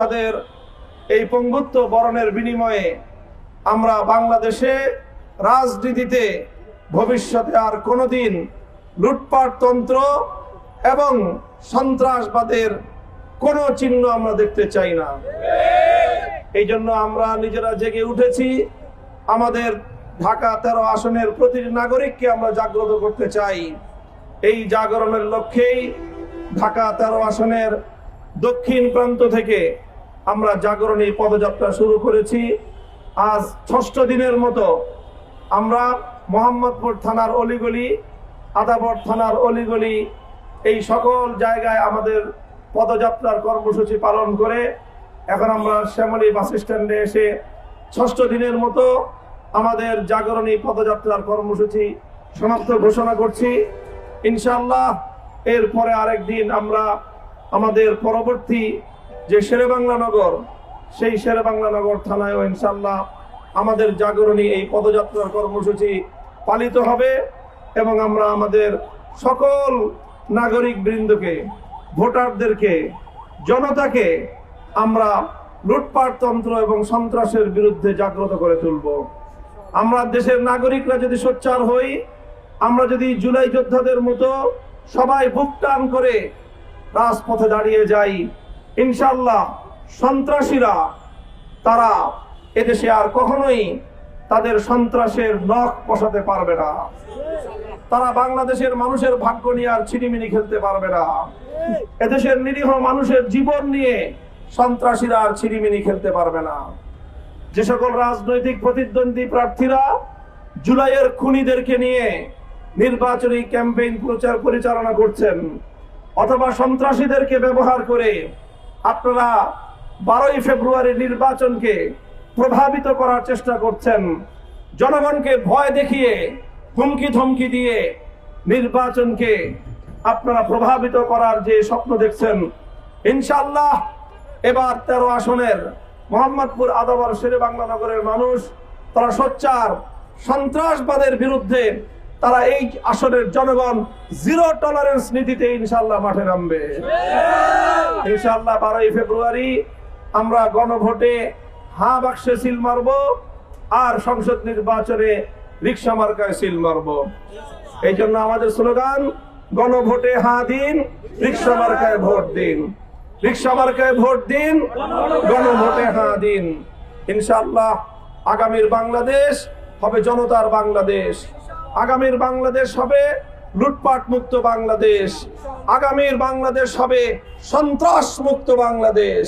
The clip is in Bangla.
তাদের এই পঙ্গুত্ব বরণের বিনিময়ে আমরা বাংলাদেশে রাজনীতিতে ভবিষ্যতে আর কোনোদিন লুটপাটতন্ত্র এবং সন্ত্রাসবাদের কোনো চিহ্ন আমরা দেখতে চাই না। এই জন্য আমরা নিজেরা জেগে উঠেছি। আমাদের ঢাকা 13 আসনের প্রতিটি নাগরিককে আমরা জাগ্রত করতে চাই। এই জাগরণের লক্ষ্যেই ঢাকা 13 আসনের দক্ষিণ প্রান্ত থেকে আমরা জাগরণী পদযাত্রা শুরু করেছি। আজ 6ষ্ঠ দিনের মতো আমরা মোহাম্মদপুর থানার অলিগলি, আদাবর থানার অলিগলি, এই সকল জায়গায় আমাদের পদযাত্রার কর্মসূচি পালন করে এখন আমরা শ্যামলী বাস স্ট্যান্ডে এসে 6ষ্ঠ দিনের মতো আমাদের জাগরণী পদযাত্রার কর্মসূচি সমাপ্ত ঘোষণা করছি। ইনশাআল্লাহ এরপরে আরেকদিন আমরা আমাদের পরবর্তী যে শেরেবাংলা নগর, সেই শেরেবাংলা নগর থানায়ও ইনশাআল্লাহ আমাদের জাগরণী এই পদযাত্রার কর্মসূচি পালিত হবে এবং আমরা আমাদের সকল নাগরিক বৃন্দকে, ভোটারদেরকে, জনতাকে আমরা লুটপাটতন্ত্র এবং সন্ত্রাসের বিরুদ্ধে জাগ্রত করে তুলব। আমরা দেশের নাগরিকরা যদি সোচ্চার হই, আমরা যদি জুলাই যোদ্ধাদের মতো সবাই বুক টান করে রাজপথে দাঁড়িয়ে যাই, ইনশাআল্লাহ সন্ত্রাসীরা তারা এদেশে আর কখনোই তাদের সন্ত্রাসের নখ বসাতে পারবে না। তারা বাংলাদেশের মানুষের ভাগ্য নিয়ে আর ছিনিমিনি খেলতে পারবে না। এদেশের নিরীহ মানুষের জীবন নিয়ে সন্ত্রাসীরা আর ছিনিমিনি খেলতে পারবে না। যে সকল রাজনৈতিক প্রতিদ্বন্দ্বী প্রার্থীরা জুলাইয়ের খুনিদেরকে নিয়ে নির্বাচনী ক্যাম্পেইন প্রচার পরিচালনা করছেন অথবা সন্ত্রাসীদেরকে ব্যবহার করে আপনারা 12ই ফেব্রুয়ারি নির্বাচনকে প্রভাবিত করার চেষ্টা করছেন, জনগণকে ভয় দেখিয়ে হুমকি ধমকি দিয়ে নির্বাচনকে আপনারা প্রভাবিত করার যে স্বপ্ন দেখছেন, ইনশাআল্লাহ এবার 13 আসনের মোহাম্মদপুর, আদাবর, শেরেবাংলা নগরের মানুষ তারা সোচ্চার। সন্ত্রাসবাদের বিরুদ্ধে তারা এই আসনের জনগণ জিরো টলারেন্স নীতিতে ইনশাআল্লাহ মাঠে নামবে। ইনশাআল্লাহ 12ই ফেব্রুয়ারি আমরা গণভোটে হ্যাঁ বাক্সে সিল মারব আর সংসদ নির্বাচনে রিকশা মার্কায় সিল মারব। এই জন্য আমাদের স্লোগান, গণভোটে হ্যাঁ দিন, রিকশা মার্কায় ভোট দিন। রিকশা মার্কায় ভোট দিন, গণভোটে হ্যাঁ দিন। ইনশাআল্লাহ আগামীর বাংলাদেশ হবে জনতার বাংলাদেশ। আগামীর বাংলাদেশ হবে লুটপাট মুক্ত বাংলাদেশ। আগামীর বাংলাদেশ হবে সন্ত্রাস মুক্ত বাংলাদেশ।